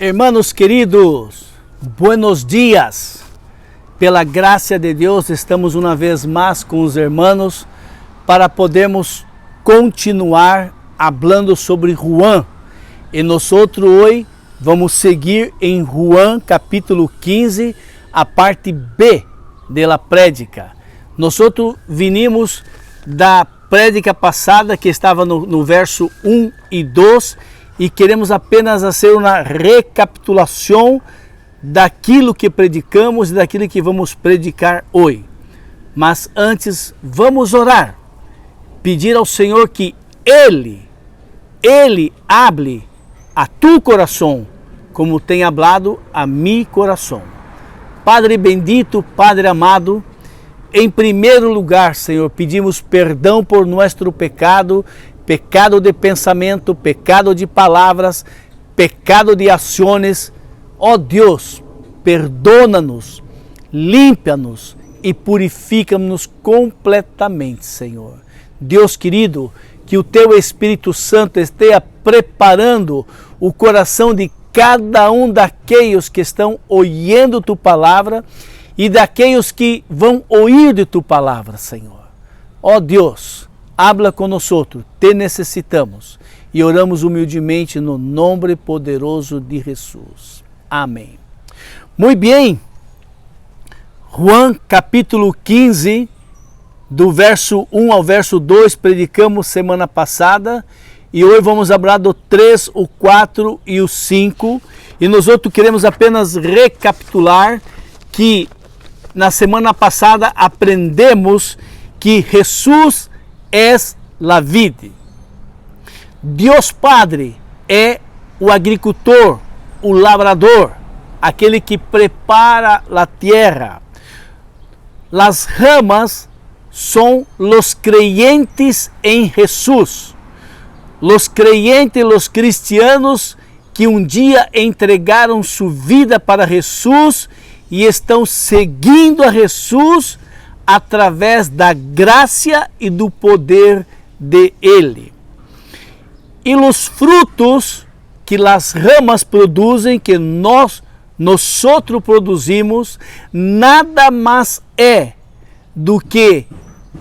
Hermanos queridos, buenos dias. Pela graça de Deus, estamos uma vez mais com os hermanos para podermos continuar falando sobre Juan. E nós hoje vamos seguir em Juan capítulo 15, a parte B da prédica. Nós vinimos da prédica passada que estava no verso 1 e 2 e queremos apenas fazer uma recapitulação daquilo que predicamos e daquilo que vamos predicar hoje. Mas antes, vamos orar, pedir ao Senhor que Ele hable a tu coração, como tem hablado a mi coração. Padre bendito, Padre amado, em primeiro lugar, Senhor, pedimos perdão por nosso pecado, pecado de pensamento, pecado de palavras, pecado de ações. Ó Deus, perdona-nos, limpa-nos e purifica-nos completamente, Senhor. Deus querido, que o Teu Espírito Santo esteja preparando o coração de cada um daqueles que estão ouvindo Tu palavra e daqueles que vão ouvir de Tu palavra, Senhor. Ó Deus, habla conosco, te necessitamos e oramos humildemente no nome poderoso de Jesus. Amém. Muito bem, Juan capítulo 15, do verso 1 ao verso 2, predicamos semana passada e hoje vamos falar do 3, o 4 e o 5 e nós queremos apenas recapitular que na semana passada aprendemos que Jesus é a vida. Deus Padre é o agricultor, o labrador, aquele que prepara a terra. As ramas são os creyentes em Jesus. Os creyentes, os cristianos que um dia entregaram sua vida para Jesus e estão seguindo a Jesus através da graça e do poder de Ele. E os frutos que as ramas produzem, que nós produzimos, nada mais é do que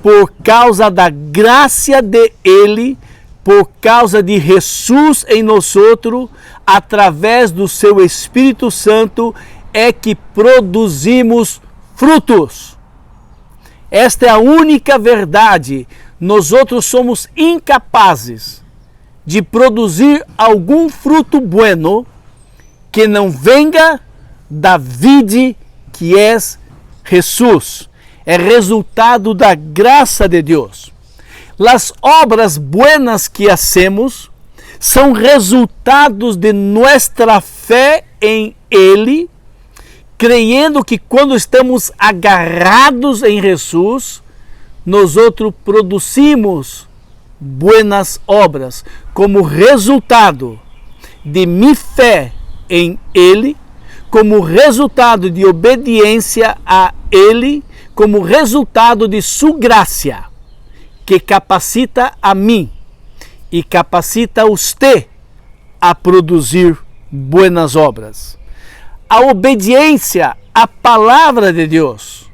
por causa da graça de Ele, por causa de Jesus em nós, através do Seu Espírito Santo, é que produzimos frutos. Esta é a única verdade. Nós somos incapazes de produzir algum fruto bueno que não venga da vide que é Jesus. É resultado da graça de Deus. As obras buenas que hacemos são resultados de nossa fé em Ele, creyendo que quando estamos agarrados em Jesus, nós produzimos buenas obras como resultado de minha fé em Ele, como resultado de obediência a Ele, como resultado de sua graça, que capacita a mim e capacita a você a produzir buenas obras. A obediência à palavra de Deus.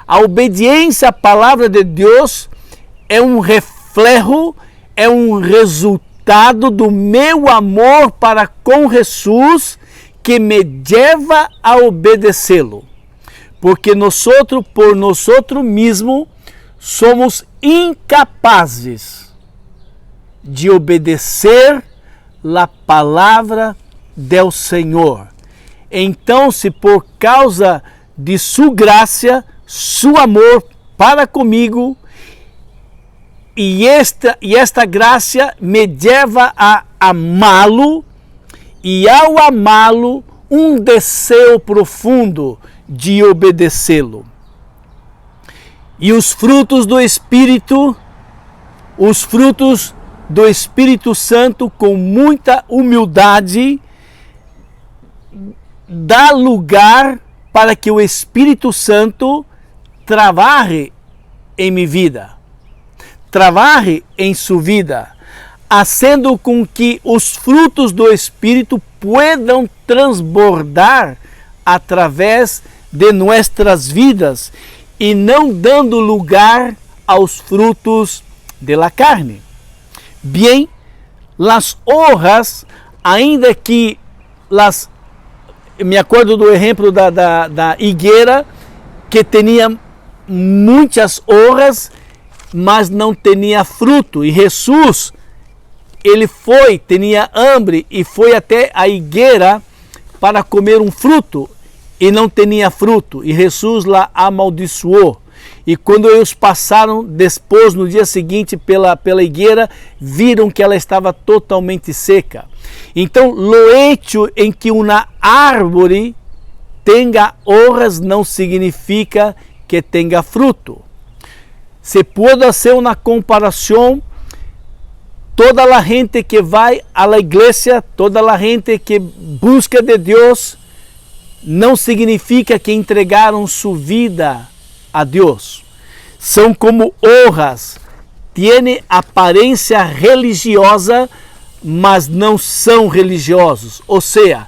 A obediência à palavra de Deus é um reflexo, é um resultado do meu amor para com Jesus que me leva a obedecê-lo. Porque por nós mesmos, somos incapazes de obedecer a palavra do Senhor. Então, se por causa de sua graça, seu amor para comigo, e esta graça me leva a amá-lo, e ao amá-lo, um desejo profundo de obedecê-lo. E os frutos do Espírito Santo, com muita humildade, dá lugar para que o Espírito Santo trabalhe em minha vida, trabalhe em sua vida, fazendo com que os frutos do Espírito puedan transbordar através de nossas vidas e não dando lugar aos frutos de la carne. Bem, las hojas, ainda que me acordo do exemplo da higuera, que tinha muitas hojas, mas não tinha fruto. E Jesus, ele tinha hambre e foi até a higuera para comer um fruto e não tinha fruto. E Jesus lá amaldiçoou. E quando eles passaram depois, no dia seguinte, pela higueira, viram que ela estava totalmente seca. Então, o hecho em que uma árvore tenha hojas não significa que tenha fruto. Se pode fazer uma comparação, toda a gente que vai à igreja, toda a gente que busca de Deus, não significa que entregaram sua vida a Deus. São como hojas, têm aparência religiosa, mas não são religiosos. Ou seja,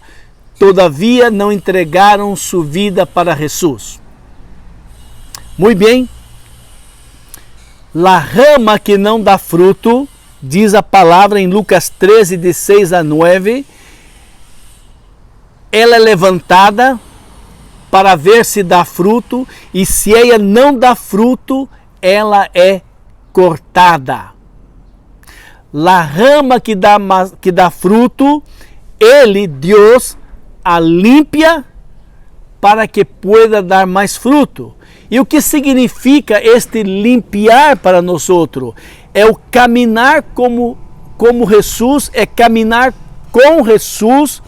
todavia não entregaram sua vida para Jesus. Muito bem. La rama que não dá fruto, diz a palavra em Lucas 13, de 6 a 9, ela é levantada para ver se dá fruto, e se ela não dá fruto, ela é cortada. La rama que dá fruto, Deus, a limpa para que pueda dar mais fruto. E o que significa este limpiar para nós outros? É o caminhar como Jesus, é caminhar com Jesus,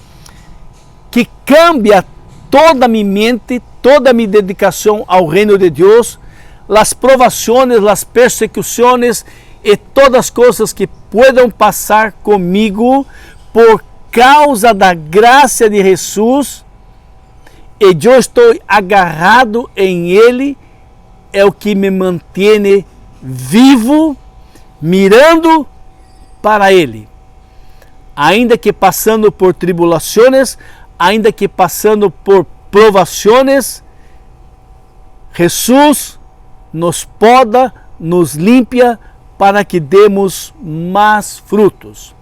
que cambia toda a minha mente, toda a minha dedicação ao reino de Deus, as provações, as persecuções e todas as coisas que puedan passar comigo por causa da graça de Jesus, e eu estou agarrado em Ele, é o que me mantém vivo, mirando para Ele. Ainda que passando por tribulações, ainda que passando por provações, Jesus nos poda, nos limpa para que demos mais frutos.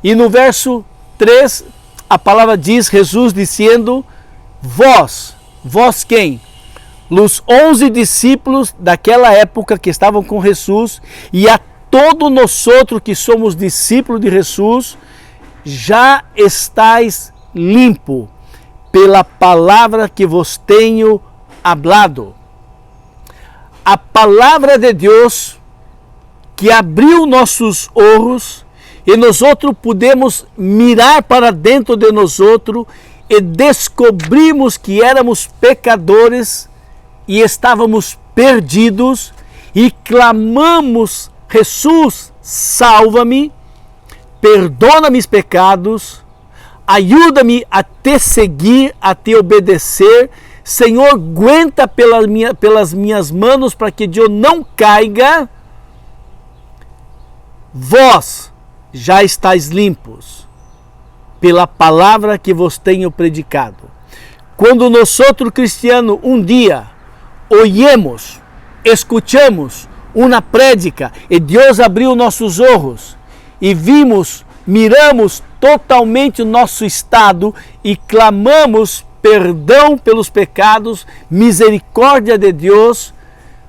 E no verso 3, a palavra diz, Jesus dizendo, vós quem? Os 11 discípulos daquela época que estavam com Jesus, e a todos nós outros que somos discípulos de Jesus, já estáis limpo pela palavra que vos tenho hablado. A palavra de Deus que abriu nossos olhos e nós outros pudemos mirar para dentro de nós outros e descobrimos que éramos pecadores e estávamos perdidos e clamamos, Jesus, salva-me, perdona meus pecados, ajuda-me a te seguir, a te obedecer. Senhor, aguenta pelas minhas mãos para que eu não caiga. Vós já estáis limpos pela palavra que vos tenho predicado. Quando nós outros cristianos um dia ouvimos, escutamos uma prédica e Deus abriu nossos olhos e miramos totalmente o nosso estado e clamamos perdão pelos pecados, misericórdia de Deus,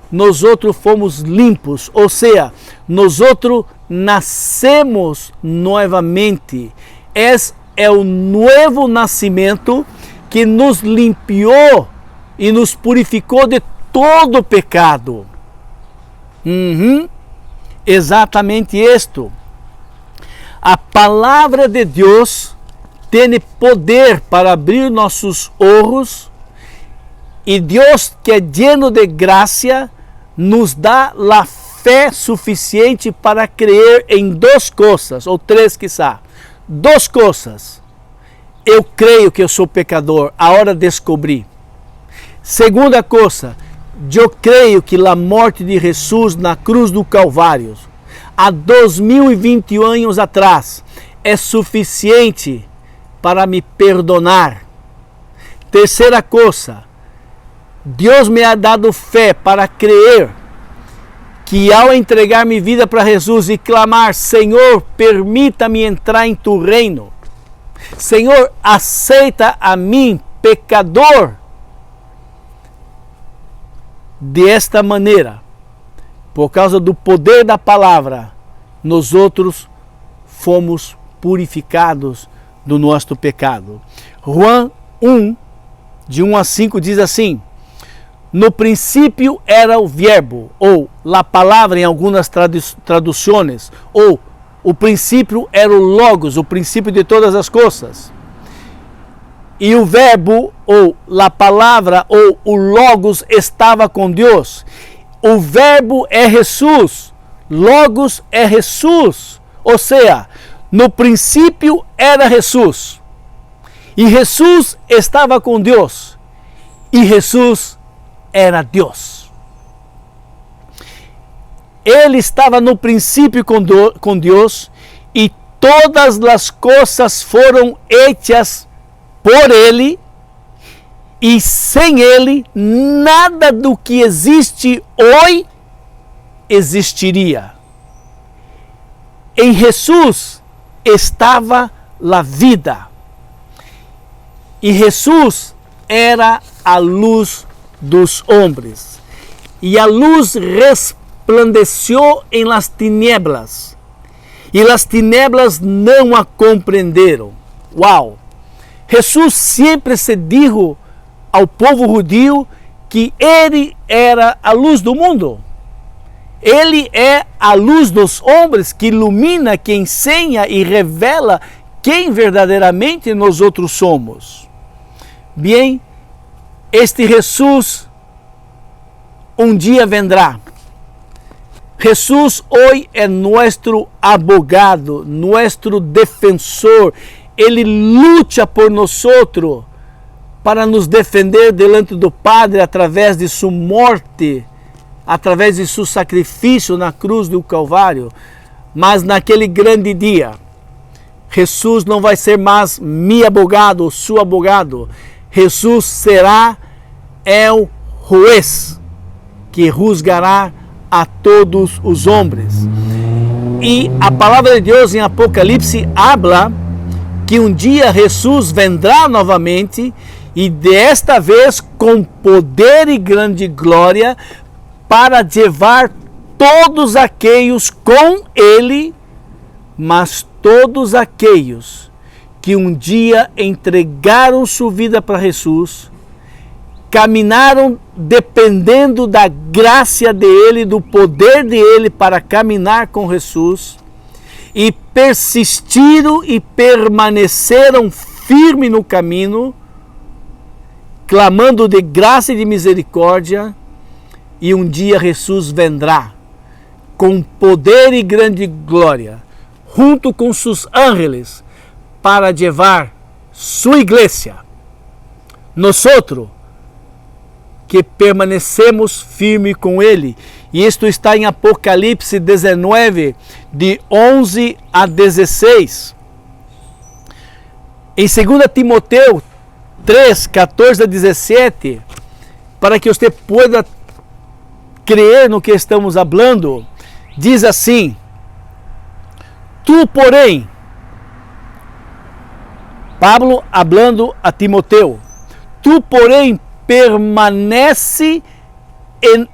nós outros fomos limpos, ou seja, nós outros nascemos novamente. É o novo nascimento que nos limpiou e nos purificou de todo pecado. Exatamente isto. A palavra de Deus tem poder para abrir nossos olhos, e Deus, que é lleno de graça, nos dá a fé suficiente para crer em duas coisas, ou três quizá. Duas coisas. Eu creio que eu sou pecador, agora descobri. Segunda coisa, eu creio que a morte de Jesus na cruz do Calvário, há 2021 anos atrás é suficiente para me perdonar. Terceira coisa, Deus me ha dado fé para crer que ao entregar minha vida para Jesus e clamar, Senhor, permita-me entrar em tu reino. Senhor, aceita a mim, pecador. Desta maneira, por causa do poder da palavra, nós outros fomos purificados do nosso pecado. João 1, de 1 a 5 diz assim: no princípio era o verbo, ou a palavra em algumas traduções, ou o princípio era o logos, o princípio de todas as coisas. E o verbo, ou a palavra, ou o logos estava com Deus. O verbo é Jesus, logos é Jesus, ou seja, no princípio era Jesus. E Jesus estava com Deus. E Jesus era Deus. Ele estava no princípio com Deus e todas as coisas foram hechas por Ele e sem Ele nada do que existe hoje existiria. Em Jesus estava a vida e Jesus era a luz dos homens, e a luz resplandeceu em las tinieblas, e as tinieblas não a compreenderam. Uau! Jesus sempre se dijo ao povo judeu que ele era a luz do mundo. Ele é a luz dos homens que ilumina, que ensina e revela quem verdadeiramente nós outros somos. Bem, este Jesus um dia vendrá. Jesus hoje é nosso abogado, nosso defensor. Ele luta por nós para nos defender delante do Padre através de sua morte, através de seu sacrifício na cruz do Calvário. Mas naquele grande dia, Jesus não vai ser mais meu abogado ou seu abogado. Jesus será o juez que juzgará a todos os homens. E a palavra de Deus em Apocalipse habla que um dia Jesus vendrá novamente e desta vez com poder e grande glória para levar todos aqueles com Ele, mas todos aqueles que um dia entregaram sua vida para Jesus, caminaram dependendo da graça dele, do poder dele para caminhar com Jesus, e persistiram e permaneceram firmes no caminho, clamando de graça e de misericórdia, e um dia Jesus vendrá com poder e grande glória, junto com seus ángeles, para levar sua igreja. Nós que permanecemos firmes com Ele. E isto está em Apocalipse 19, de 11 a 16. Em 2 Timoteu 3, 14 a 17, para que você pueda crer no que estamos falando, diz assim: tu, porém, Pablo hablando a Timoteu, tu, porém, permanece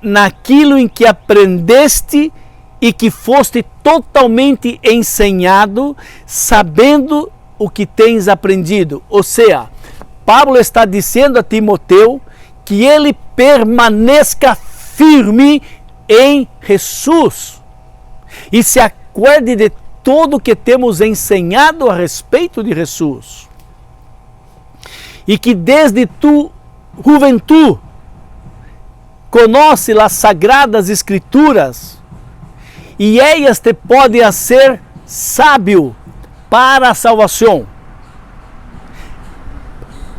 naquilo em que aprendeste e que foste totalmente ensinado, sabendo o que tens aprendido. Ou seja, Pablo está dizendo a Timoteu que ele permaneça firme em Jesus e se acuerde de tudo que temos ensinado a respeito de Jesus. E que desde tu juventude conhece as sagradas escrituras e elas te podem fazer sábio para a salvação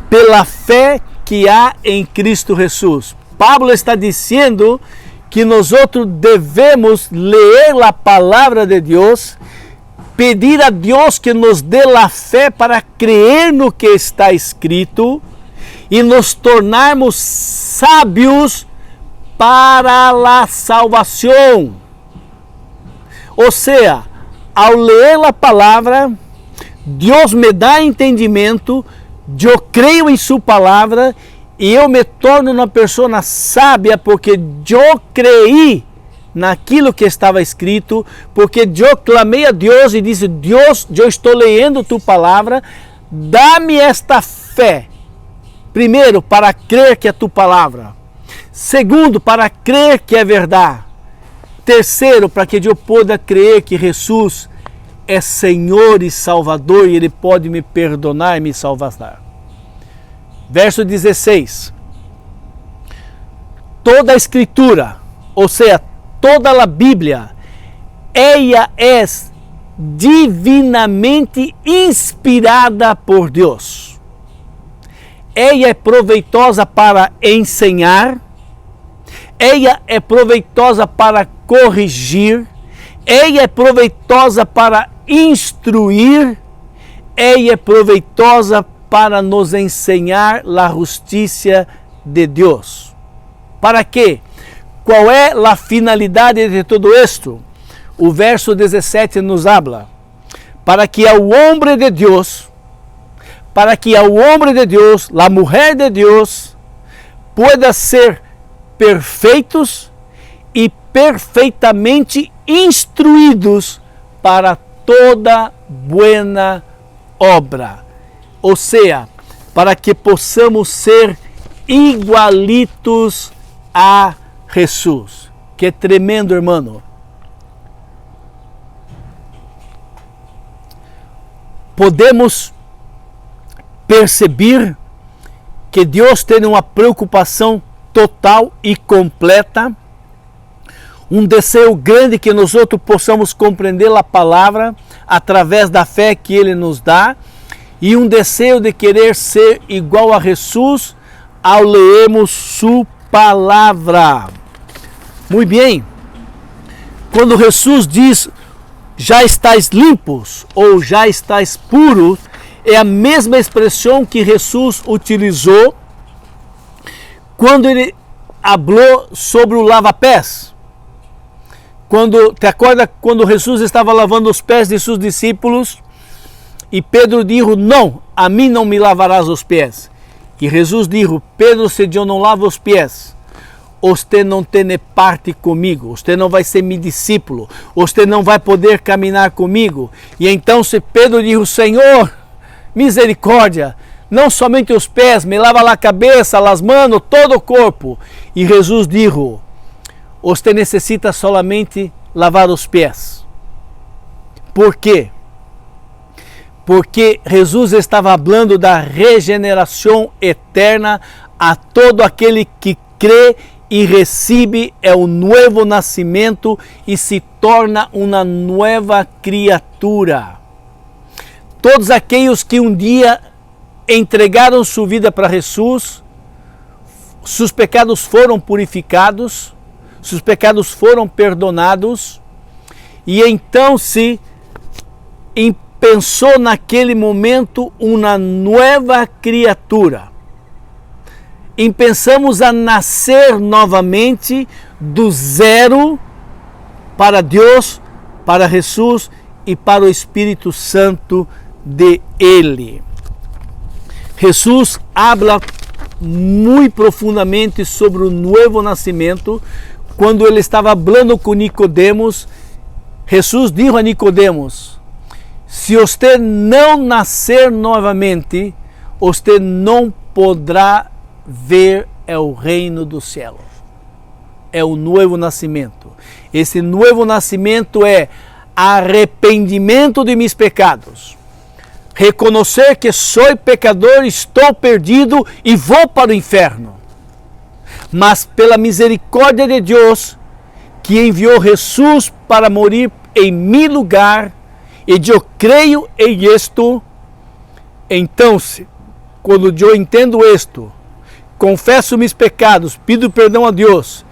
pela fé que há em Cristo Jesus. Pablo está dizendo que nós outros devemos ler a palavra de Deus, pedir a Deus que nos dê a fé para crer no que está escrito e nos tornarmos sábios para a salvação. Ou seja, ao ler a palavra, Deus me dá entendimento, eu creio em sua palavra e eu me torno uma pessoa sábia porque eu creí naquilo que estava escrito, porque eu clamei a Deus e disse: Deus, eu estou lendo tua palavra, dá-me esta fé. Primeiro, para crer que é tua palavra. Segundo, para crer que é verdade. Terceiro, para que eu possa crer que Jesus é Senhor e Salvador e Ele pode me perdonar e me salvar. Verso 16. Toda a Escritura, ou seja, toda a Bíblia, ela é divinamente inspirada por Deus. Ela é proveitosa para ensinar, ela é proveitosa para corrigir, ela é proveitosa para instruir, ela é proveitosa para nos ensinar a justiça de Deus. Para quê? Qual é a finalidade de tudo isto? O verso 17 nos habla. Para que ao homem de Deus, a mulher de Deus, pueda ser perfeitos e perfeitamente instruídos para toda boa obra. Ou seja, para que possamos ser igualitos a Jesus. Que tremendo, irmão. Podemos perceber que Deus tem uma preocupação total e completa, um desejo grande que nós outros possamos compreender a palavra através da fé que Ele nos dá, e um desejo de querer ser igual a Jesus ao lermos sua palavra. Muito bem. Quando Jesus diz: já estáis limpos ou já estáis puros, é a mesma expressão que Jesus utilizou quando ele falou sobre o lava-pés. Te acorda quando Jesus estava lavando os pés de seus discípulos e Pedro disse: não, a mim não me lavarás os pés. E Jesus disse: Pedro, se eu não lavo os pés, você não tem parte comigo, você não vai ser meu discípulo, você não vai poder caminhar comigo. E então se Pedro disse: Senhor, misericórdia, não somente os pés, me lava a cabeça, as mãos, todo o corpo. E Jesus disse: você necessita solamente lavar os pés. Por quê? Porque Jesus estava falando da regeneração eterna a todo aquele que crê e recebe o novo nascimento e se torna uma nova criatura. Todos aqueles que um dia entregaram sua vida para Jesus, seus pecados foram purificados, seus pecados foram perdonados, e então se pensou naquele momento uma nova criatura. E pensamos a nascer novamente do zero para Deus, para Jesus e para o Espírito Santo de Ele. Jesus habla muito profundamente sobre o novo nascimento. Quando ele estava falando com Nicodemos, Jesus disse a Nicodemos: se você não nascer novamente, você não poderá ver o reino dos céus. É o novo nascimento. Esse novo nascimento é arrependimento de meus pecados. Reconhecer que sou pecador, estou perdido e vou para o inferno. Mas pela misericórdia de Deus, que enviou Jesus para morrer em meu lugar, e eu creio em isto, então, quando eu entendo isto, confesso meus pecados, pido perdão a Deus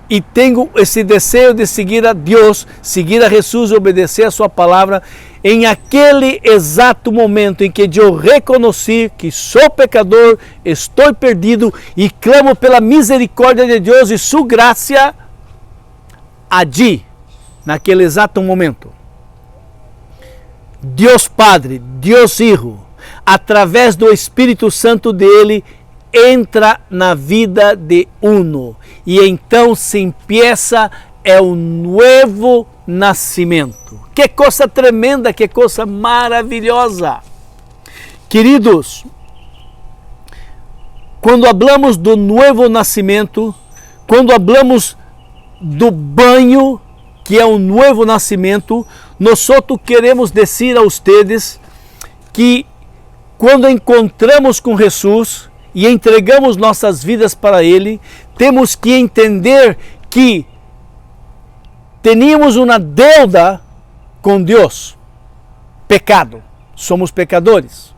e tenho esse desejo de seguir a Deus, seguir a Jesus e obedecer a sua palavra, em aquele exato momento em que eu reconheci que sou pecador, estou perdido e clamo pela misericórdia de Deus e sua graça, agi naquele exato momento. Deus Padre, Deus Hijo, através do Espírito Santo dele, entra na vida de uno e então se empieza o novo nascimento. Que coisa tremenda, que coisa maravilhosa. Queridos, quando falamos do novo nascimento, quando falamos do banho, que é um novo nascimento, nós queremos dizer a vocês que quando encontramos com Jesus e entregamos nossas vidas para Ele, temos que entender que teníamos uma deuda com Deus, pecado, somos pecadores.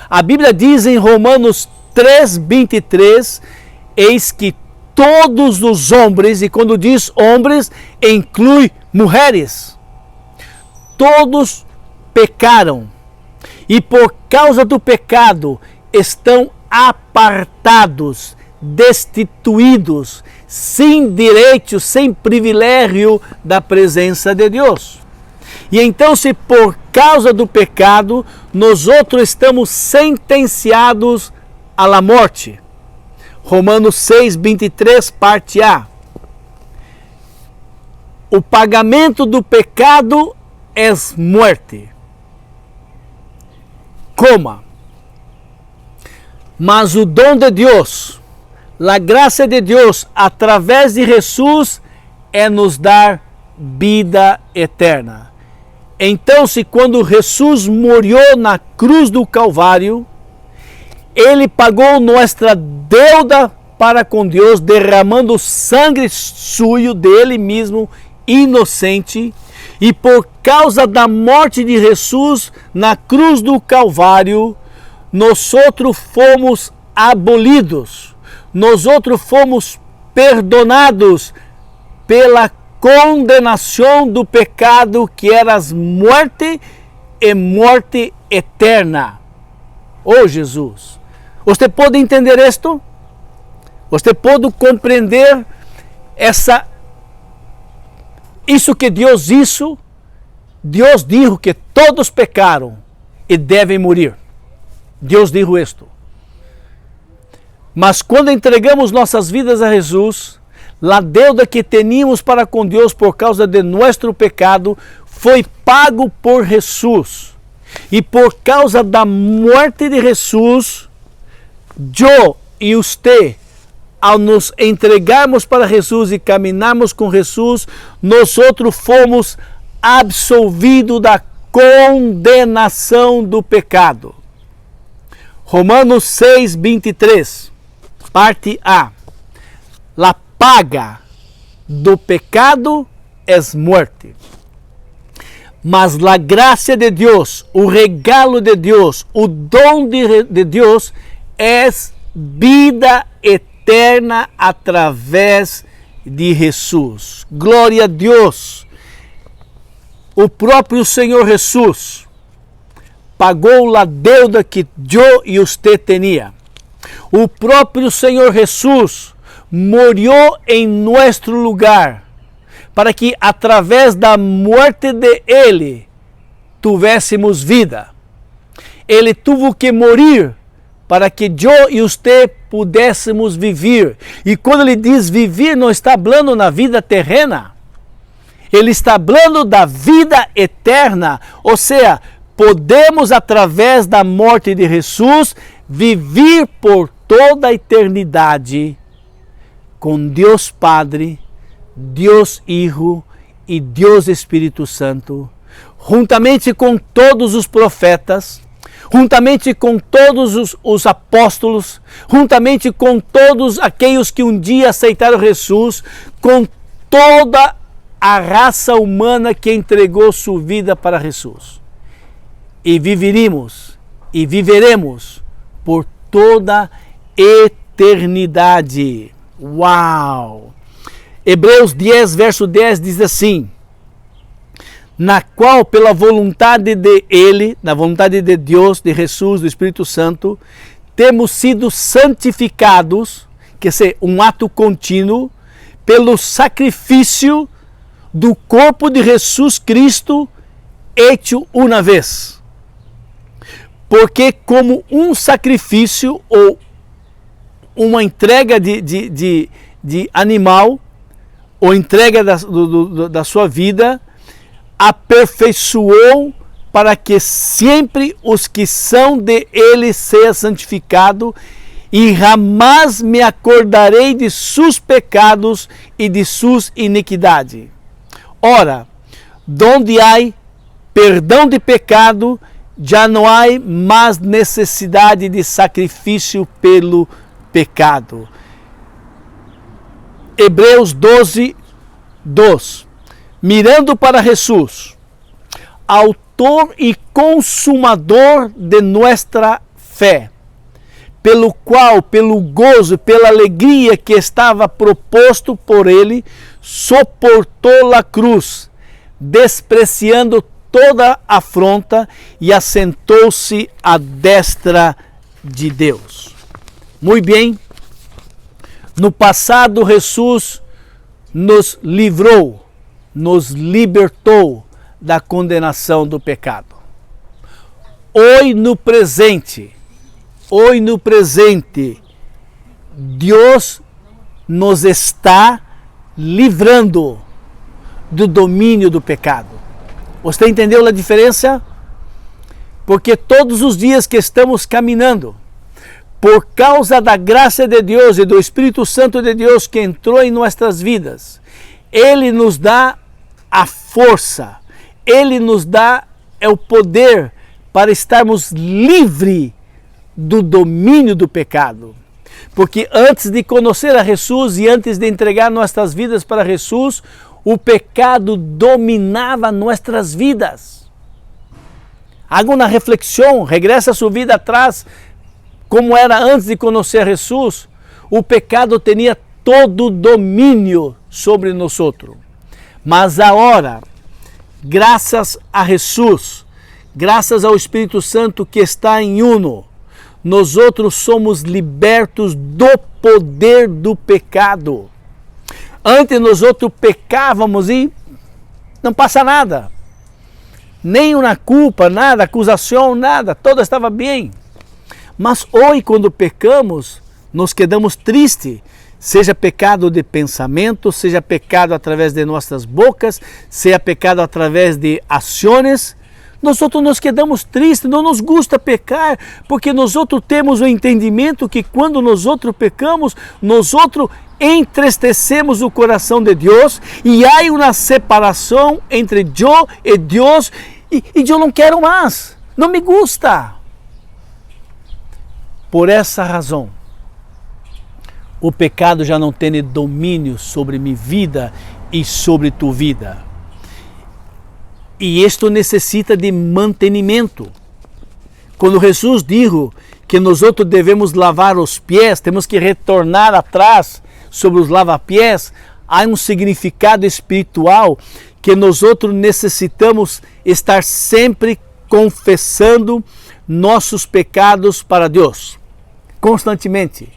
A Bíblia diz em Romanos 3:23, eis que todos os homens, e quando diz homens, inclui mulheres, todos pecaram e por causa do pecado estão apartados, destituídos, sem direito, sem privilégio da presença de Deus. E então, se por causa do pecado, nós outros estamos sentenciados à morte. Romanos 6:23, parte A. O pagamento do pecado é morte. Coma. Mas o dom de Deus, a graça de Deus, através de Jesus, é nos dar vida eterna. Então, se quando Jesus morreu na cruz do Calvário, Ele pagou nossa deuda para com Deus, derramando sangue suyo dele mesmo, inocente, e por causa da morte de Jesus na cruz do Calvário, nós outros fomos abolidos, nós outros fomos perdonados pela condenação do pecado, que era morte e morte eterna. Oh Jesus! Você pode entender isto? Você pode compreender isso que Deus hizo? Deus dijo que todos pecaram e devem morrer. Deus dijo isto. Mas quando entregamos nossas vidas a Jesus, a deuda que teníamos para com Deus por causa de nosso pecado foi pago por Jesus. E por causa da morte de Jesus, eu e você, ao nos entregarmos para Jesus e caminharmos com Jesus, nós outros fomos absolvidos da condenação do pecado. Romanos 6:23, parte A. A paga do pecado é morte. Mas a graça de Deus, o regalo de Deus, o dom de Deus é vida eterna através de Jesus. Glória a Deus. O próprio Senhor Jesus pagou a deuda que eu e você tinha. O próprio Senhor Jesus morreu em nosso lugar, para que através da morte de Ele tivéssemos vida. Ele teve que morrer para que eu e você pudéssemos viver. E quando ele diz viver, não está falando na vida terrena. Ele está falando da vida eterna. Ou seja, podemos através da morte de Jesus viver por toda a eternidade com Deus Padre, Deus Hijo e Deus Espírito Santo, juntamente com todos os profetas, juntamente com todos os apóstolos, juntamente com todos aqueles que um dia aceitaram Jesus, com toda a raça humana que entregou sua vida para Jesus. E viveremos e viveremos por toda eternidade. Uau! Hebreus 10, verso 10 diz assim: na qual pela vontade de Ele, na vontade de Deus, de Jesus, do Espírito Santo, temos sido santificados, quer dizer, um ato contínuo, pelo sacrifício do corpo de Jesus Cristo, hecho uma vez. Porque como um sacrifício ou uma entrega de animal, ou entrega da sua vida, aperfeiçoou para que sempre os que são de Ele sejam santificados, e jamais me acordarei de seus pecados e de suas iniquidades. Ora, donde há perdão de pecado, já não há mais necessidade de sacrifício pelo pecado. Hebreus 12, 2. Mirando para Jesus, autor e consumador de nossa fé, pelo qual, pelo gozo, pela alegria que estava proposto por ele, suportou a cruz, despreciando toda afronta, e assentou-se à destra de Deus. Muito bem, no passado Jesus nos livrou, nos libertou da condenação do pecado. Hoje no presente, Deus nos está livrando do domínio do pecado. Você entendeu a diferença? Porque todos os dias que estamos caminhando, por causa da graça de Deus e do Espírito Santo de Deus que entrou em nossas vidas, Ele nos dá a força, Ele nos dá o poder para estarmos livres do domínio do pecado. Porque antes de conhecer a Jesus e antes de entregar nossas vidas para Jesus, o pecado dominava nossas vidas. Haga uma reflexão, regressa a sua vida atrás, como era antes de conhecer Jesus. O pecado tinha todo o domínio sobre nós. Mas agora, graças a Jesus, graças ao Espírito Santo que está em uno, nós outros somos libertos do poder do pecado. Antes nós outros pecávamos e não passa nada. Nenhuma culpa, nada, acusação, nada, tudo estava bem. Mas hoje, quando pecamos, nós quedamos tristes. Seja pecado de pensamento, seja pecado através de nossas bocas, seja pecado através de ações, nós outros nos quedamos tristes, não nos gusta pecar, porque nós outros temos o entendimento que quando nós outros pecamos, nós outros entristecemos o coração de Deus e há uma separação entre eu e Deus e eu não quero mais, não me gusta. Por essa razão, o pecado já não tem domínio sobre minha vida e sobre tua vida. E isto necessita de mantenimento. Quando Jesus disse que nós outros devemos lavar os pés, temos que retornar atrás sobre os lava-pés, há um significado espiritual que nós outros necessitamos estar sempre confessando nossos pecados para Deus, constantemente.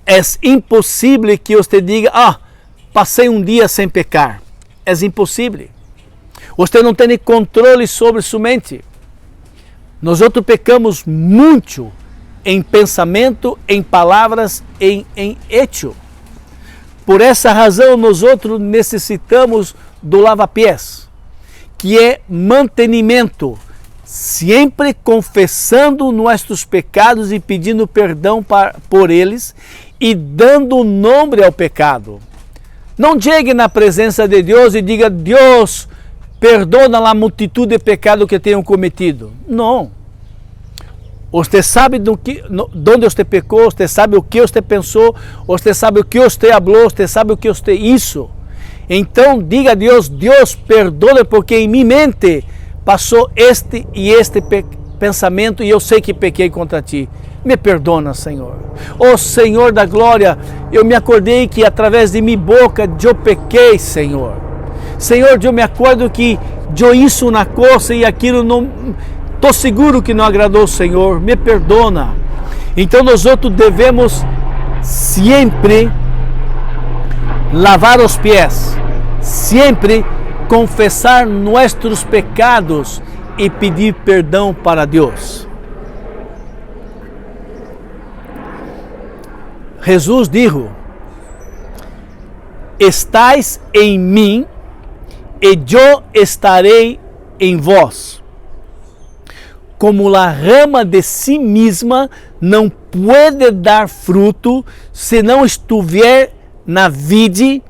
É impossível que você diga, passei um dia sem pecar. É impossível. Você não tem controle sobre sua mente. Nós outros pecamos muito em pensamento, em palavras, em hecho. Por essa razão, nós outros necessitamos do lava-pés, que é mantenimento, sempre confessando nossos pecados e pedindo perdão por eles e dando nome ao pecado. Não chegue na presença de Deus e diga, Deus, perdona a multitude de pecados que tenho cometido. Não. Você sabe onde você pecou, você sabe o que você pensou, você sabe o que você falou, você sabe o que você isso. Então diga a Deus, Deus, perdoe porque em minha mente passou este e este pensamento e eu sei que pequei contra ti. Me perdona, Senhor. Ó Senhor da glória, eu me acordei que através de minha boca eu pequei, Senhor. Senhor, eu me acordo que eu isso uma coisa e aquilo não... Estou seguro que não agradou o Senhor. Me perdona. Então nós outros devemos sempre lavar os pés, sempre confessar nossos pecados e pedir perdão para Deus. Jesus disse: estais em mim e eu estarei em vós. Como a rama de si mesma não pode dar fruto se não estiver na vide,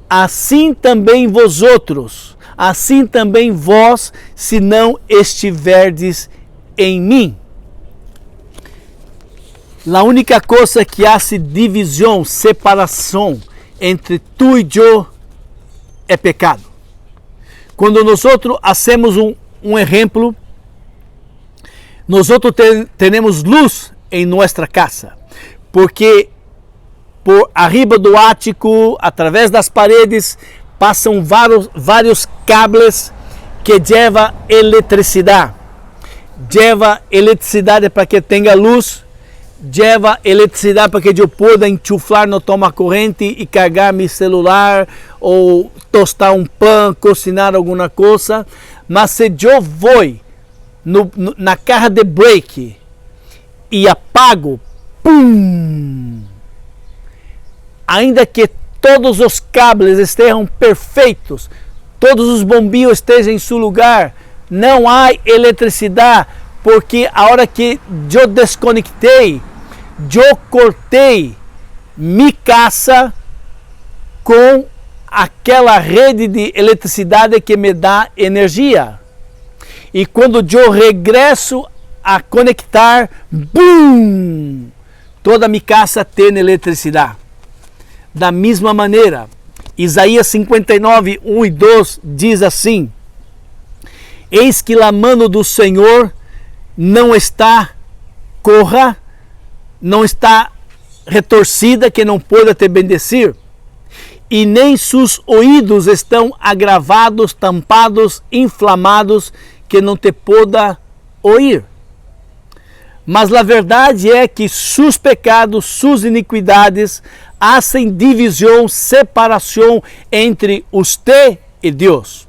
assim também vosotros, assim também vós, se não estiverdes em mim. A única coisa que hace divisão, separação entre tu e eu é pecado. Quando nós hacemos um exemplo, nós temos luz em nossa casa, porque por arriba do ático, através das paredes, passam vários cables que levam eletricidade. Leva eletricidade para que tenha luz, leva eletricidade para que eu possa enchufar no toma corrente e carregar meu celular ou tostar um pão, cozinhar alguma coisa. Mas se eu vou na carga de break e apago, pum! Ainda que todos os cables estejam perfeitos, todos os bombilhos estejam em seu lugar, não há eletricidade, porque a hora que eu desconectei, eu cortei minha casa com aquela rede de eletricidade que me dá energia. E quando eu regresso a conectar, bum! Toda a minha casa tem eletricidade. Da mesma maneira, Isaías 59, 1 e 2 diz assim: eis que a mão do Senhor não está corra, não está retorcida, que não pode te bendecir, e nem seus ouvidos estão agravados, tampados, inflamados, que não te poda ouvir. Mas a verdade é que seus pecados, suas iniquidades, hacem divisão, separação entre você e Deus.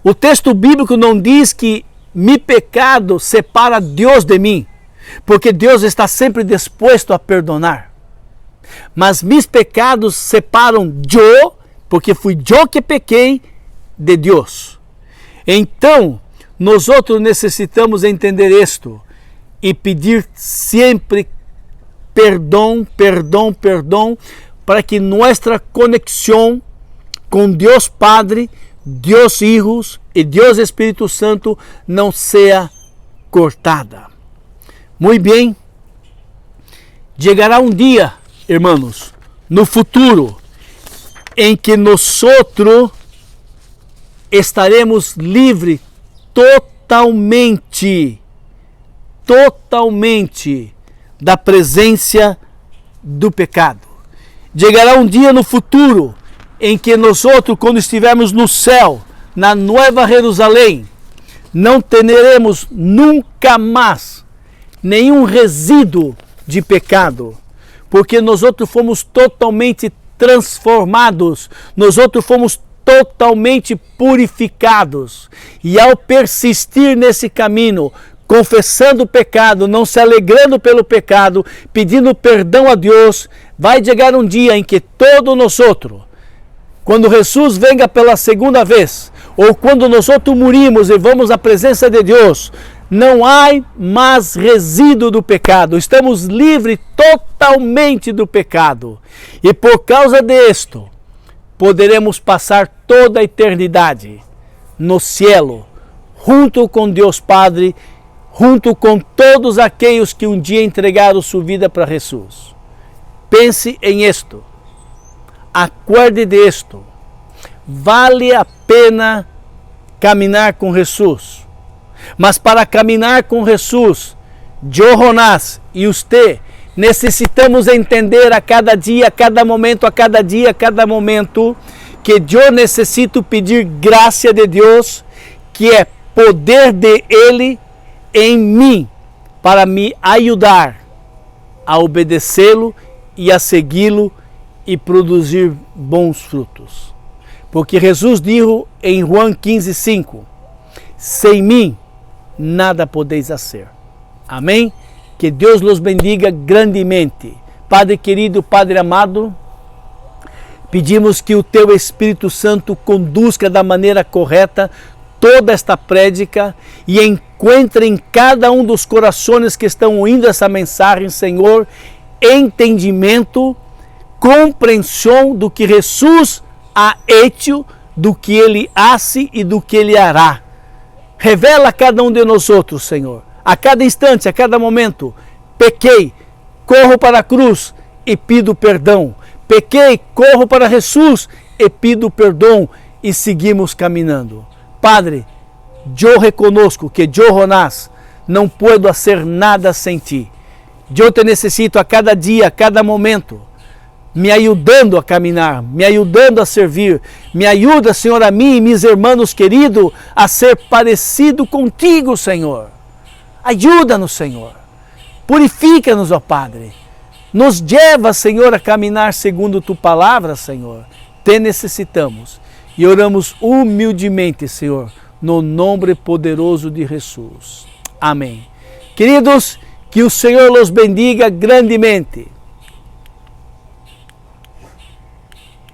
O texto bíblico não diz que meu pecado separa Deus de mim, porque Deus está sempre disposto a perdonar. Mas meus pecados separam eu, porque fui eu que pequei, de Deus. Então, nós outros necessitamos entender isto e pedir sempre perdão, para que nossa conexão com Deus Padre, Deus Hijos e Deus Espírito Santo não seja cortada. Muito bem, chegará um dia, irmãos, no futuro, em que nós estaremos livres totalmente da presença do pecado. Chegará um dia no futuro em que nós outros, quando estivermos no céu, na Nova Jerusalém, não teremos nunca mais nenhum resíduo de pecado, porque nós outros fomos totalmente transformados, nós outros fomos totalmente purificados, e ao persistir nesse caminho, confessando o pecado, não se alegrando pelo pecado, pedindo perdão a Deus, vai chegar um dia em que todos nós outros, quando Jesus venga pela segunda vez, ou quando nós outros morimos e vamos à presença de Deus, não há mais resíduo do pecado, estamos livres totalmente do pecado, e por causa disto, poderemos passar toda a eternidade no cielo, junto com Deus Padre, junto com todos aqueles que um dia entregaram sua vida para Jesus. Pense em isto, acuerde disto, vale a pena caminhar com Jesus, Mas para caminhar com Jesus, eu, Jonás e você, necessitamos entender a cada dia, a cada momento, que eu necessito pedir graça de Deus, que é poder de Ele em mim, para me ajudar a obedecê-lo e a segui-lo e produzir bons frutos. Porque Jesus disse em João 15:5, sem mim nada podeis fazer. Amém? Que Deus los bendiga grandemente. Padre querido, Padre amado, pedimos que o Teu Espírito Santo conduzca da maneira correta toda esta prédica e encontre em cada um dos corações que estão ouvindo essa mensagem, Senhor, entendimento, compreensão do que Jesus ha hecho, do que Ele hace e do que Ele hará. Revela a cada um de nós outros, Senhor. A cada instante, a cada momento, pequei, corro para a cruz e pido perdão. Pequei, corro para Jesus e pido perdão e seguimos caminhando. Padre, eu reconozco que eu, Jonás, não puedo fazer nada sem Ti. Eu te necessito a cada dia, a cada momento, me ajudando a caminhar, me ajudando a servir. Me ajuda, Senhor, a mim e meus irmãos queridos a ser parecido contigo, Senhor. Ajuda-nos, Senhor. Purifica-nos, ó Padre. Nos leva, Senhor, a caminhar segundo Tu palavra, Senhor. Te necessitamos. E oramos humildemente, Senhor, no nome poderoso de Jesus. Amém. Queridos, que o Senhor los bendiga grandemente.